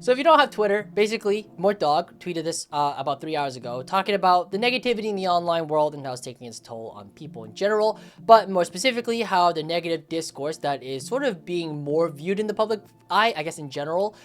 So if you don't have Twitter, basically, Mort Dog tweeted this about 3 hours ago, talking about the negativity in the online world and how it's taking its toll on people in general, but more specifically, how the negative discourse that is sort of being more viewed in the public eye, I guess in general,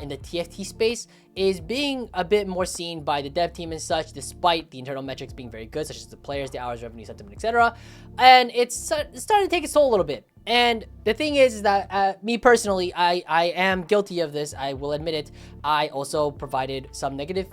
in the TFT space, is being a bit more seen by the dev team and such, despite the internal metrics being very good, such as the players, the hours, revenue, sentiment, etc. And it's starting to take its toll a little bit. And the thing is that me personally, I am guilty of this. I will admit it. I also provided some negative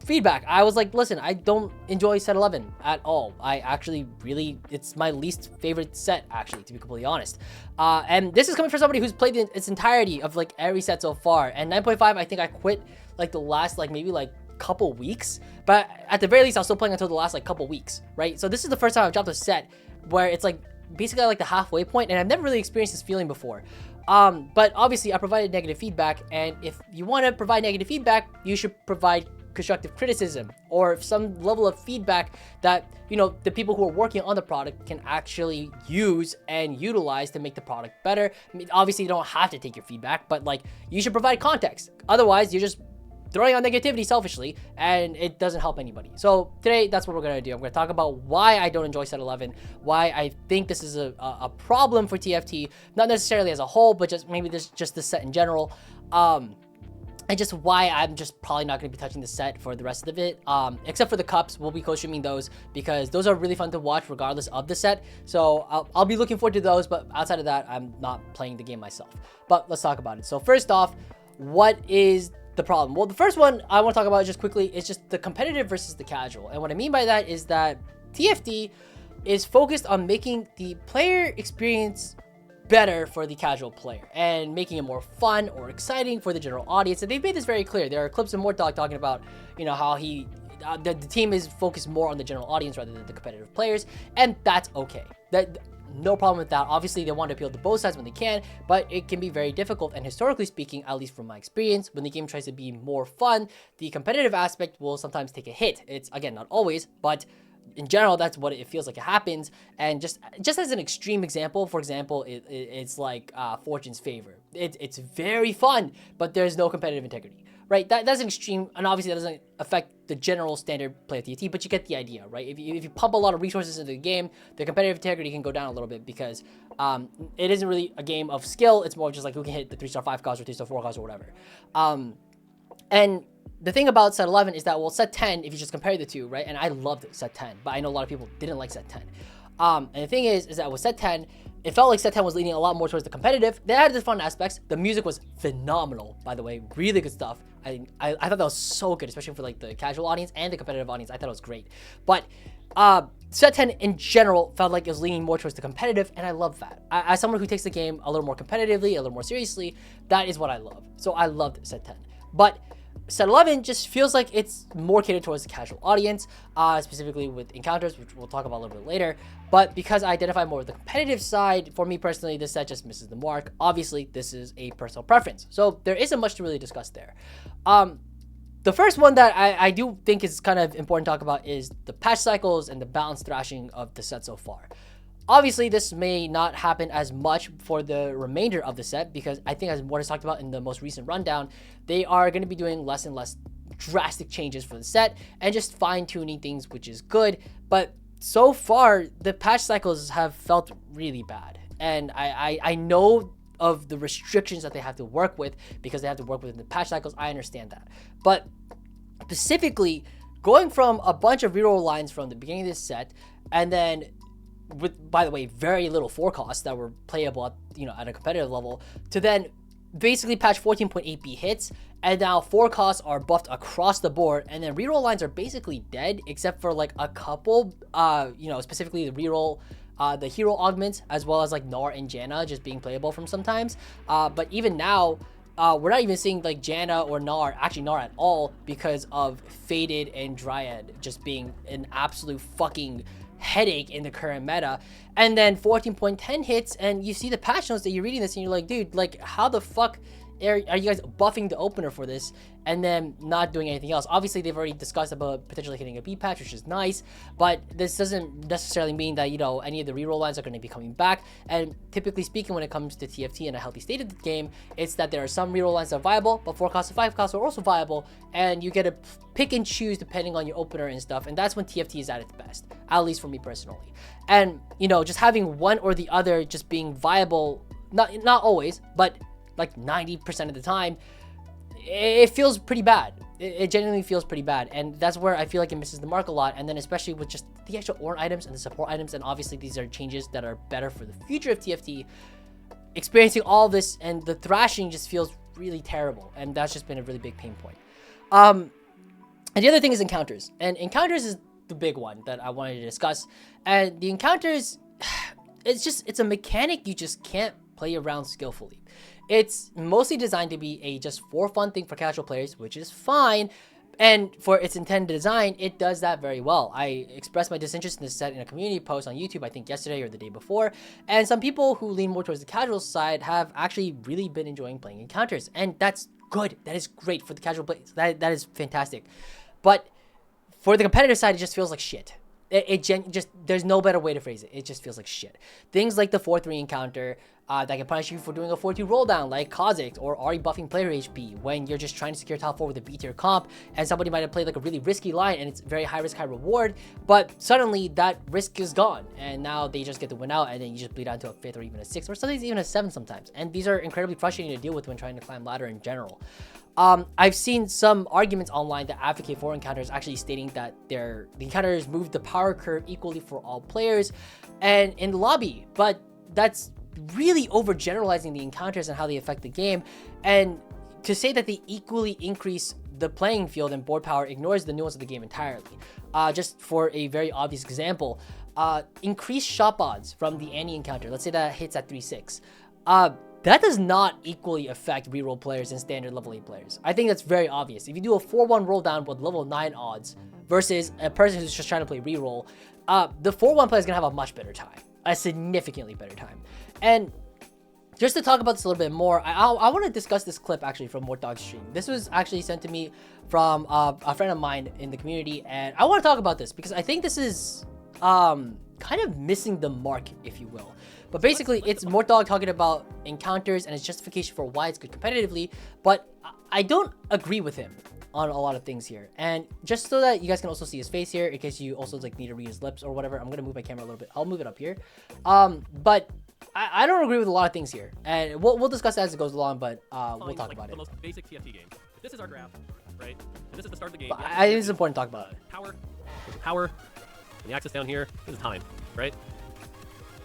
feedback. I was like, listen, I don't enjoy set 11 at all. I actually really, it's my least favorite set, actually, to be completely honest. And this is coming from somebody who's played its entirety of like every set so far. And 9.5, I think I quit like the last like maybe like couple weeks, but at the very least I was still playing until the last like couple weeks, right? So this is the first time I've dropped a set where it's like basically like the halfway point, and I've never really experienced this feeling before. But obviously I provided negative feedback, and if you want to provide negative feedback, you should provide constructive criticism or some level of feedback that, you know, the people who are working on the product can actually use and utilize to make the product better. I mean, obviously you don't have to take your feedback, but like you should provide context. Otherwise you're just throwing on negativity selfishly, and it doesn't help anybody. So today, that's what we're gonna do. I'm gonna talk about why I don't enjoy set 11, why I think this is a problem for TFT, not necessarily as a whole, but just maybe just the set in general, and just why I'm just probably not gonna be touching the set for the rest of it, except for the cups. We'll be co-streaming those because those are really fun to watch regardless of the set. So I'll be looking forward to those, but outside of that, I'm not playing the game myself. But let's talk about it. So first off, what is the problem? Well, the first one I want to talk about just quickly is just the competitive versus the casual. And what I mean by that is that TFT is focused on making the player experience better for the casual player and making it more fun or exciting for the general audience. And they've made this very clear. There are clips of Mortdog talking about, you know, how the team is focused more on the general audience rather than the competitive players, and that's okay. No problem with that. Obviously, they want to appeal to both sides when they can, but it can be very difficult. And historically speaking, at least from my experience, when the game tries to be more fun, the competitive aspect will sometimes take a hit. It's, again, not always, but in general, that's what it feels like it happens. And just as an extreme example, for example, it's like Fortune's Favor. It's very fun, but there's no competitive integrity, right? That's an extreme, and obviously that doesn't affect the general standard play of TFT, but you get the idea, right? If you pump a lot of resources into the game, the competitive integrity can go down a little bit because it isn't really a game of skill. It's more just like who can hit the 3-star 5 cost or 3-star 4 cost or whatever. And the thing about set 11 is that, well, set 10, if you just compare the two, right? And I loved set 10, but I know a lot of people didn't like set 10. And the thing is that with set 10, it felt like set 10 was leaning a lot more towards the competitive. They had the fun aspects. The music was phenomenal, by the way. Really good stuff. I thought that was so good, especially for like the casual audience and the competitive audience. I thought it was great. But set 10 in general felt like it was leaning more towards the competitive, and I love that. As someone who takes the game a little more competitively, a little more seriously, that is what I love. So I loved set 10. But set 11 just feels like it's more catered towards the casual audience, specifically with encounters, which we'll talk about a little bit later. But because I identify more with the competitive side, for me personally, this set just misses the mark. Obviously, this is a personal preference, so there isn't much to really discuss there. The first one that I do think is kind of important to talk about is the patch cycles and the balanced thrashing of the set so far. Obviously, this may not happen as much for the remainder of the set because I think, as what is talked about in the most recent rundown, they are going to be doing less and less drastic changes for the set and just fine-tuning things, which is good. But so far, the patch cycles have felt really bad. And I know of the restrictions that they have to work with because they have to work within the patch cycles. I understand that. But specifically, going from a bunch of reroll lines from the beginning of this set and then with, by the way, very little forecasts that were playable at, at a competitive level, to then basically patch 14.8b hits, and now forecasts are buffed across the board, and then reroll lines are basically dead except for like a couple, specifically the reroll, the hero augments, as well as like Gnar and Janna just being playable from sometimes. But even now, we're not even seeing like Janna or Gnar, actually Gnar at all, because of Faded and Dryad just being an absolute fucking headache in the current meta. And then 14.10 hits, and you see the patch notes that you're reading this and you're like, dude, like how the fuck are you guys buffing the opener for this and then not doing anything else? Obviously, they've already discussed about potentially hitting a B patch, which is nice, but this doesn't necessarily mean that, you know, any of the reroll lines are going to be coming back. And typically speaking, when it comes to TFT and a healthy state of the game, it's that there are some reroll lines that are viable, but 4 costs and 5 costs are also viable, and you get to pick and choose depending on your opener and stuff, and that's when TFT is at its best, at least for me personally. And, you know, just having one or the other just being viable, not always, but like 90% of the time, it feels pretty bad. It genuinely feels pretty bad, and that's where I feel like it misses the mark a lot. And then especially with just the extra Ornn items and the support items, and obviously these are changes that are better for the future of TFT, experiencing all this and the thrashing just feels really terrible, and that's just been a really big pain point. And the other thing is encounters, and encounters is the big one that I wanted to discuss. And the encounters, it's a mechanic you just can't play around skillfully. It's mostly designed to be a just for fun thing for casual players, which is fine. And for its intended design, it does that very well. I expressed my disinterest in this set in a community post on YouTube, I think yesterday or the day before. And some people who lean more towards the casual side have actually really been enjoying playing encounters. And that's good. That is great for the casual players. That is fantastic. But for the competitive side, it just feels like shit. There's no better way to phrase it. It just feels like shit. Things like the 4-3 encounter that can punish you for doing a 4-2 roll down, like Kha'Zix, or Ahri buffing player HP when you're just trying to secure top 4 with a B tier comp, and somebody might have played like a really risky line and it's very high risk, high reward, but suddenly that risk is gone and now they just get to win out, and then you just bleed out to a 5th or even a 6th, or sometimes even a 7th sometimes. And these are incredibly frustrating to deal with when trying to climb ladder in general. I've seen some arguments online that advocate for encounters actually stating that the encounters move the power curve equally for all players and in the lobby, but that's really overgeneralizing the encounters and how they affect the game. And to say that they equally increase the playing field and board power ignores the nuance of the game entirely. Just for a very obvious example, increased shot odds from the Annie encounter, let's say that hits at 3-6. That does not equally affect reroll players and standard level 8 players. I think that's very obvious. If you do a 4-1 roll down with level 9 odds versus a person who's just trying to play reroll, the 4-1 player is going to have a much better time. A significantly better time. And just to talk about this a little bit more, I want to discuss this clip actually from Warthdog's stream. This was actually sent to me from a friend of mine in the community, and I want to talk about this because I think this is kind of missing the mark, if you will. But basically, it's Warthdog talking about encounters and its justification for why it's good competitively, but I don't agree with him on a lot of things here. And just so that you guys can also see his face here, in case you also like need to read his lips or whatever, I'm gonna move my camera a little bit. I'll move it up here. But I don't agree with a lot of things here, and we'll discuss as it goes along. But we'll talk about it. The most basic TFT game. If this is our graph, right? And this is the start of the game. But I think it's important to talk about it. Power, and the axis down here is time, right?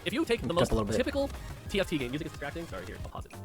If you take the most typical TFT game, music is distracting. Sorry, here, I'll pause it.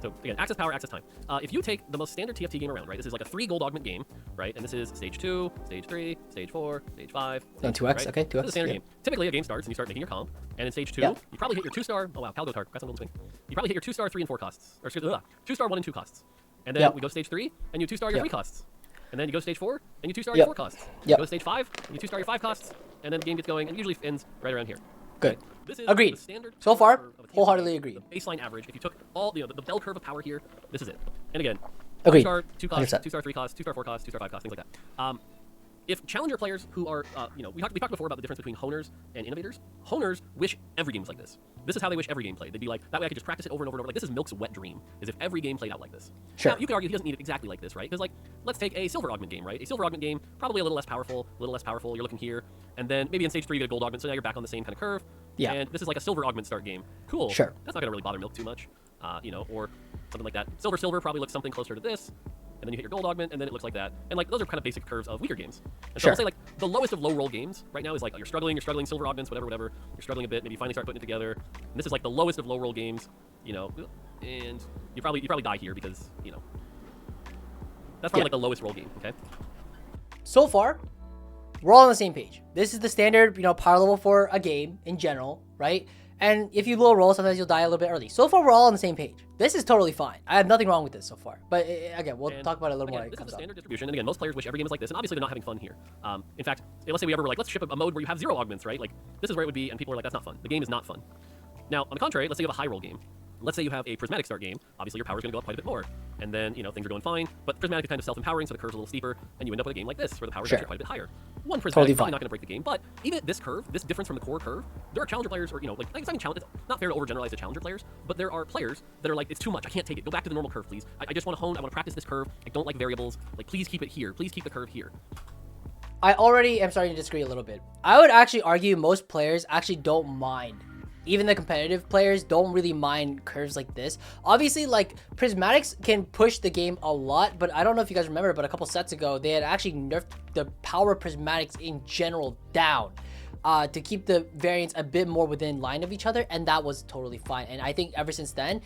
So again, access power, access time. If you take the most standard TFT game around, right? This is like a 3 gold augment game, right? And this is stage 2, stage 3, stage 4, stage 5. And 2x, right? okay, 2x. This is a standard game. Typically, a game starts and you start making your comp, and in stage 2, you probably hit your 2-star. Oh wow, Calgotar, congrats on Golden Swing. You probably hit your 2-star, 3, and 4 costs, or 2-star, 1, and 2 costs. And then we go stage 3, and you 2-star your 3 costs. And then you go stage 4, and you 2-star your 4 costs. You go stage 5, and you 2-star your 5 costs, and then the game gets going, and usually ends right around here. Good. This is agreed. So far, wholeheartedly agreed. The baseline average, if you took all the bell curve of power here, this is it. And again, agreed. 2-star, 2 costs, 100%. 2-star, 3 costs, 2-star, 4 costs, 2-star, 5 costs, things like that. If challenger players who are, we talked before about the difference between honers and innovators. Honers wish every game was like this. This is how they wish every game played. They'd be like, that way I could just practice it over and over and over. Like, this is Milk's wet dream, is if every game played out like this. Sure. Now, you could argue he doesn't need it exactly like this, right? Because, like, let's take a silver augment game, right? A silver augment game, probably a little less powerful, you're looking here. And then maybe in stage 3 you get a gold augment, so now you're back on the same kind of curve. Yeah. And this is like a silver augment start game. Cool. Sure. That's not going to really bother Milk too much, or something like that. Silver probably looks something closer to this. And then you hit your gold augment, and then it looks like that. And like those are kind of basic curves of weaker games. And so I'll say like the lowest of low roll games right now is like you're struggling, silver augments, whatever. You're struggling a bit, maybe you finally start putting it together. And this is like the lowest of low roll games, and you probably die here because, that's probably like the lowest roll game, okay? So far, we're all on the same page. This is the standard, power level for a game in general, right? And if you low roll, sometimes you'll die a little bit early. So far, we're all on the same page. This is totally fine. I have nothing wrong with this so far. But again, we'll talk about it a little more. This is the standard distribution. And again, most players wish every game is like this. And obviously, they're not having fun here. In fact, let's say we ever were like, let's ship a mode where you have 0 augments, right? Like, this is where it would be. And people are like, that's not fun. The game is not fun. Now, on the contrary, let's say you have a high roll game. let's say you have a prismatic start game, obviously your power is going to go up quite a bit more. And then, things are going fine, but prismatic is kind of self-empowering, so the curve's a little steeper, and you end up with a game like this, where the power is actually quite a bit higher. One prismatic is probably not going to break the game, but even at this curve, this difference from the core curve, there are challenger players, or, it's not fair to overgeneralize the challenger players, but there are players that are like, it's too much, I can't take it, go back to the normal curve, please. I just want to hone, I want to practice this curve, I don't like variables, like, please keep it here, please keep the curve here. I already am starting to disagree a little bit. I would actually argue most players actually don't mind. Even the competitive players don't really mind curves like this. Obviously, like, prismatics can push the game a lot, but I don't know if you guys remember, but a couple sets ago, they had actually nerfed the power of prismatics in general down to keep the variants a bit more within line of each other, and that was totally fine. And I think ever since then,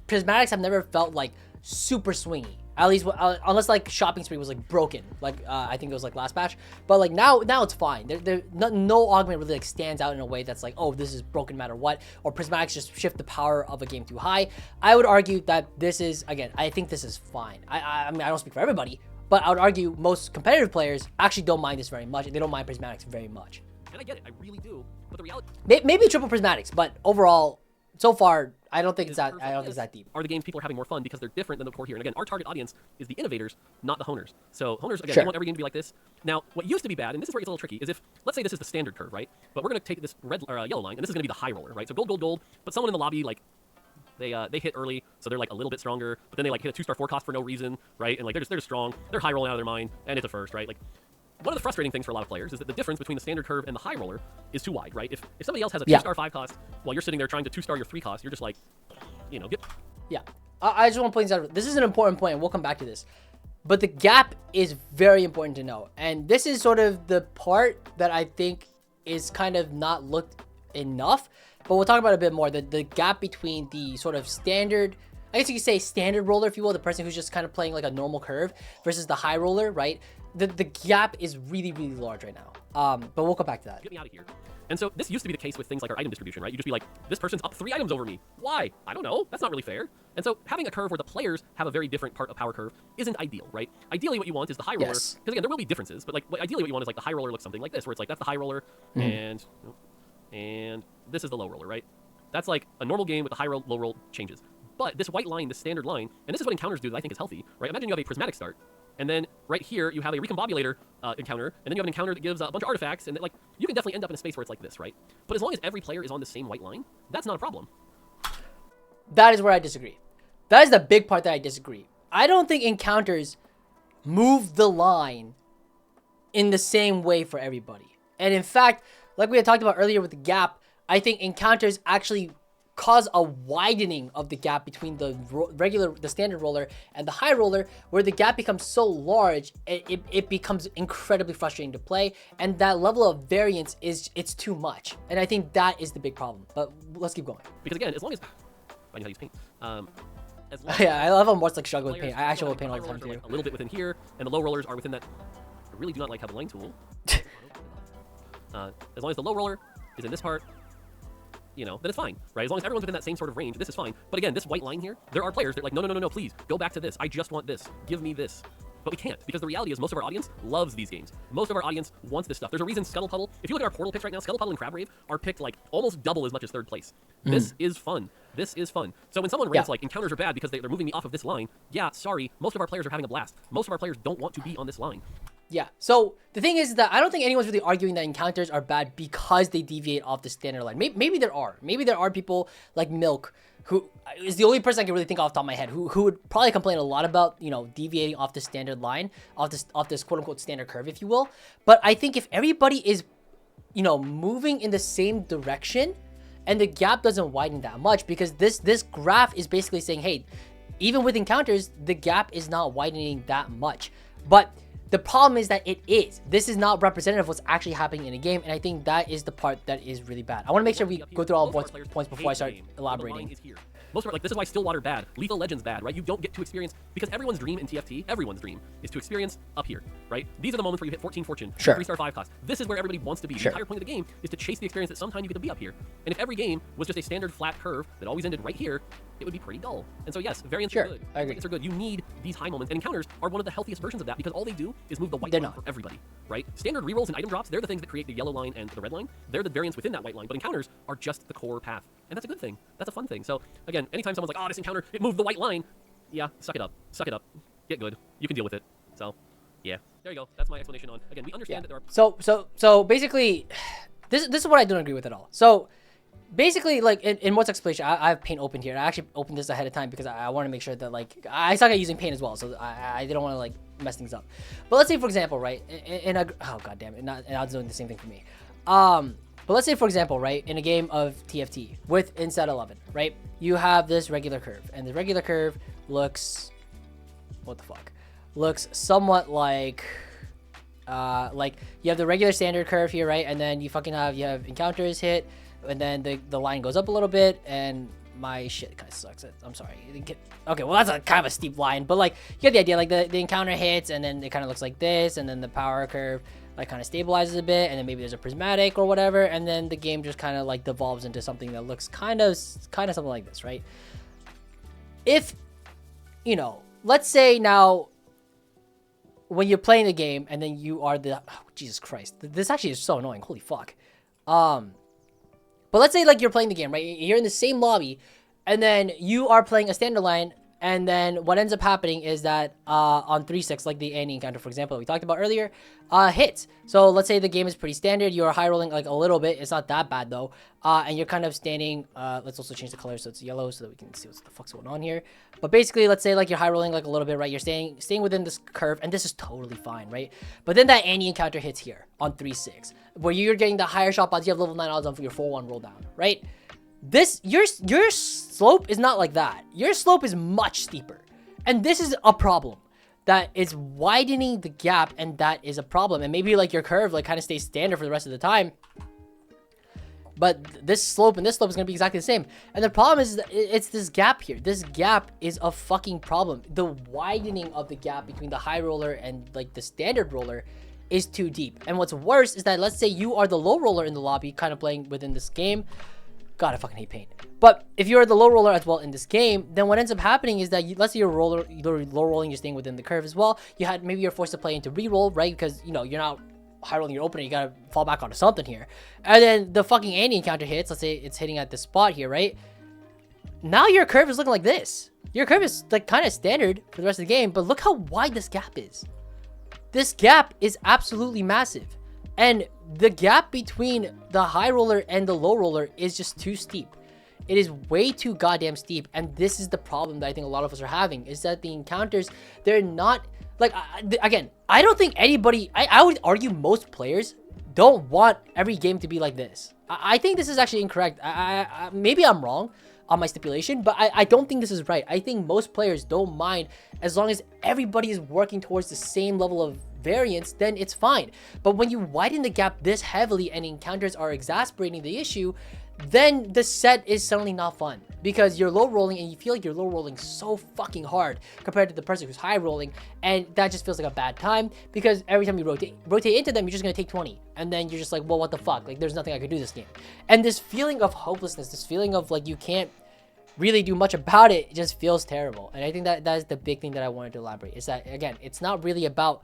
prismatics have never felt like super swingy. At least, unless like shopping spree was like broken, like I think it was like last patch. But like now it's fine. No augment really like stands out in a way that's like, oh, this is broken no matter what, or prismatics just shift the power of a game too high. I would argue that this is, again, I think this is fine. I mean, I don't speak for everybody, but I would argue most competitive players actually don't mind this very much, and they don't mind prismatics very much. And I get it, I really do. But the reality, maybe triple prismatics, but overall, so far, I don't think it's that. I don't think it's that deep. Are the games people are having more fun because they're different than the core here? And again, our target audience is the innovators, not the honers. So honers, again, they want every game to be like this. Now, what used to be bad, and this is where it gets a little tricky, is if, let's say this is the standard curve, right? But we're going to take this red or yellow line, and this is going to be the high roller, right? So gold, gold, gold. But someone in the lobby, like, they hit early, so they're like a little bit stronger. But then they like hit a 2-star 4 cost for no reason, right? And like they're just strong. They're high rolling out of their mind, and it's a first, right? Like, one of the frustrating things for a lot of players is that the difference between the standard curve and the high roller is too wide, right? If somebody else has a 2-star 5 cost while you're sitting there trying to 2-star your 3 cost, you're just like, get... Yeah. I just want to point this out. This is an important point, and we'll come back to this. But the gap is very important to know. And this is sort of the part that I think is kind of not looked enough. But we'll talk about it a bit more. The gap between the sort of standard... I guess you could say standard roller, if you will, the person who's just kind of playing like a normal curve versus the high roller, right? The gap is really, really large right now. But we'll come back to that. Get me out of here. And so this used to be the case with things like our item distribution, right? You just be like, this person's up 3 items over me. Why? I don't know. That's not really fair. And so having a curve where the players have a very different part of power curve isn't ideal, right? Ideally, what you want is the high roller. Because again, there will be differences, but like ideally what you want is like the high roller looks something like this, where it's like that's the high roller, and this is the low roller, right? That's like a normal game with the high roll, low roll changes. But this white line, this standard line, and this is what encounters do that I think is healthy, right? Imagine you have a prismatic start, and then right here you have a recombobulator encounter, and then you have an encounter that gives a bunch of artifacts, and like you can definitely end up in a space where it's like this, right? But as long as every player is on the same white line, that's not a problem. That is where I disagree. That is the big part that I disagree. I don't think encounters move the line in the same way for everybody. And in fact, like we had talked about earlier with the gap, I think encounters actually cause a widening of the gap between the standard roller and the high roller, where the gap becomes so large, it becomes incredibly frustrating to play, and that level of variance it's too much. And I think that is the big problem. But let's keep going. Because again, as long as I know how to use paint. Yeah, I love how much like struggle with paint. I actually will paint all the time too. Like a little bit within here, and the low rollers are within that. I really do not like how the line tool. As long as the low roller is in this part, then it's fine, right? As long as everyone's within that same sort of range, this is fine. But again, this white line here, there are players that are like, no, please, go back to this. I just want this. Give me this. But we can't, because the reality is most of our audience loves these games. Most of our audience wants this stuff. There's a reason Scuttle Puddle, if you look at our portal picks right now, Scuttle Puddle and Crab Rave are picked like almost double as much as third place. This is fun. This is fun. So when someone rants like encounters are bad because they're moving me off of this line, yeah, sorry, most of our players are having a blast. Most of our players don't want to be on this line. Yeah, so the thing is that I don't think anyone's really arguing that encounters are bad because they deviate off the standard line. Maybe there are. Maybe there are people like Milk, who is the only person I can really think off the top of my head, who would probably complain a lot about, deviating off the standard line, off this quote-unquote standard curve, if you will. But I think if everybody is, moving in the same direction, and the gap doesn't widen that much, because this graph is basically saying, hey, even with encounters, the gap is not widening that much. But the problem is that it is. This is not representative of what's actually happening in a game, and I think that is the part that is really bad. I want to make sure we go through all points before I start elaborating. Most of our, this is why Stillwater bad, Lethal Legends bad, right? You don't get to experience, because everyone's dream in TFT, everyone's dream, is to experience up here, right? These are the moments where you hit 14 fortune, 3-star 5 cost. This is where everybody wants to be. The entire point of the game is to chase the experience that sometime you get to be up here. And if every game was just a standard flat curve that always ended right here, it would be pretty dull. And so yes, variants are good. I agree. Variants are good. You need these high moments, and encounters are one of the healthiest versions of that, because all they do is move the white line for everybody, right? Standard rerolls and item drops, they're the things that create the yellow line and the red line. They're the variants within that white line, but encounters are just the core path. and that's a good thing. That's a fun thing. So again, anytime someone's like, oh, this encounter, it moved the white line. Yeah, suck it up. Suck it up. Get good. You can deal with it. So, yeah. There you go. That's my explanation on. Again, we understand that there are. So basically, this is what I don't agree with at all. So basically, like in Mort's explanation, I have Paint open here. I actually opened this ahead of time because I want to make sure that like I suck at using Paint as well, so I didn't want to like mess things up. But let's say for example, right? Oh god damn it, not doing the same thing for me. But let's say for example, right, in a game of TFT with Inside 11, right, you have this regular curve, and the regular curve looks, what the fuck, looks somewhat like you have the regular standard curve here, right, and then you have encounters hit, and then the line goes up a little bit, and my shit kind of sucks. I'm sorry. Okay, well that's a kind of a steep line, but like you get the idea. Like the encounter hits, and then it kind of looks like this, and then the power curve like kind of stabilizes a bit, and then maybe there's a prismatic or whatever, and then the game just kind of like devolves into something that looks kind of something like this, right? If you know, let's say now when you're playing the game, and then you are Jesus Christ, this actually is so annoying. Holy fuck. But let's say like you're playing the game, right? You're in the same lobby, and then you are playing a standard line, and then what ends up happening is that on 3-6, like the Annie encounter, for example, that we talked about earlier, hits. So let's say the game is pretty standard. You're high rolling like a little bit. It's not that bad though. And you're kind of standing. Let's also change the color so it's yellow so that we can see what the fuck's going on here. But basically, let's say like you're high rolling like a little bit, right? You're staying within this curve, and this is totally fine, right? But then that Annie encounter hits here on 3-6, where you're getting the higher shot odds. You have level 9 odds on for your 4-1 roll down, right? Your slope is not like that. Your slope is much steeper, and this is a problem that is widening the gap, and that is a problem. And maybe like your curve like kind of stays standard for the rest of the time, but this slope and this slope is going to be exactly the same. And the problem is that it's this gap here. This gap is a fucking problem. The widening of the gap between the high roller and like the standard roller is too deep. And what's worse is that let's say you are the low roller in the lobby, kind of playing within this game. God, I fucking hate Paint. But if you're the low roller as well in this game, then what ends up happening is that let's say you're low rolling, you're staying within the curve as well. Maybe you're forced to play into re-roll, right? Because you know you're not high rolling your opener, you gotta fall back onto something here. And then the fucking Annie encounter hits. Let's say it's hitting at this spot here, right? Now your curve is looking like this. Your curve is like kind of standard for the rest of the game, but look how wide this gap is. This gap is absolutely massive. And the gap between the high roller and the low roller is just too steep. It is way too goddamn steep. And this is the problem that I think a lot of us are having, is that the encounters, they're not like, again, I don't think anybody, I would argue most players don't want every game to be like this. I think this is actually incorrect. Maybe I'm wrong on my stipulation, but I don't think this is right. I think most players don't mind as long as everybody is working towards the same level of variance, then it's fine. But when you widen the gap this heavily and encounters are exasperating the issue, then the set is suddenly not fun, because you're low rolling and you feel like you're low rolling so fucking hard compared to the person who's high rolling, and that just feels like a bad time, because every time you rotate into them, you're just gonna take 20, and then you're just like, well, what the fuck, like there's nothing I could do this game. And this feeling of hopelessness, this feeling of like you can't really do much about it, just feels terrible. And I think that is the big thing that I wanted to elaborate, is that again, it's not really about,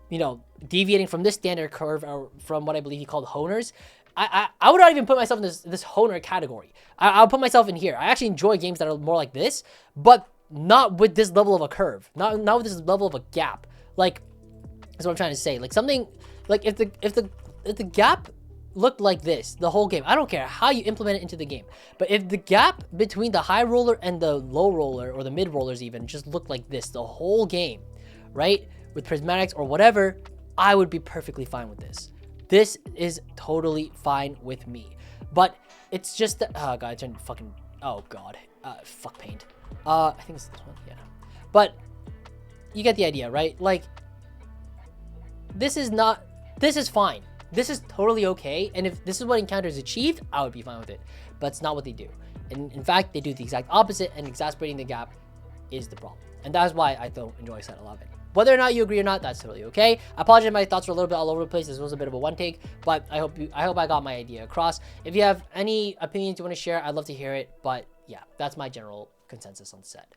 you know, deviating from this standard curve or from what I believe he called honers. I would not even put myself in this honer category. I'll put myself in here. I actually enjoy games that are more like this, but not with this level of a curve, not with this level of a gap. Like, that's what I'm trying to say. Like something like if the gap looked like this the whole game, I don't care how you implement it into the game, but if the gap between the high roller and the low roller, or the mid rollers even, just looked like this the whole game, right, with prismatics or whatever, I would be perfectly fine with this. This is totally fine with me. But it's just that, oh god, I turned fucking, oh god, fuck Paint. I think it's this one, yeah. But you get the idea, right? Like, this is fine. This is totally okay. And if this is what encounters achieved, I would be fine with it. But it's not what they do. And in fact, they do the exact opposite, and exasperating the gap is the problem. And that's why I don't enjoy set 11. Whether or not you agree or not, that's totally okay. I apologize, my thoughts were a little bit all over the place. This was a bit of a one take, but I hope I got my idea across. If you have any opinions you want to share, I'd love to hear it. But yeah, that's my general consensus on the set.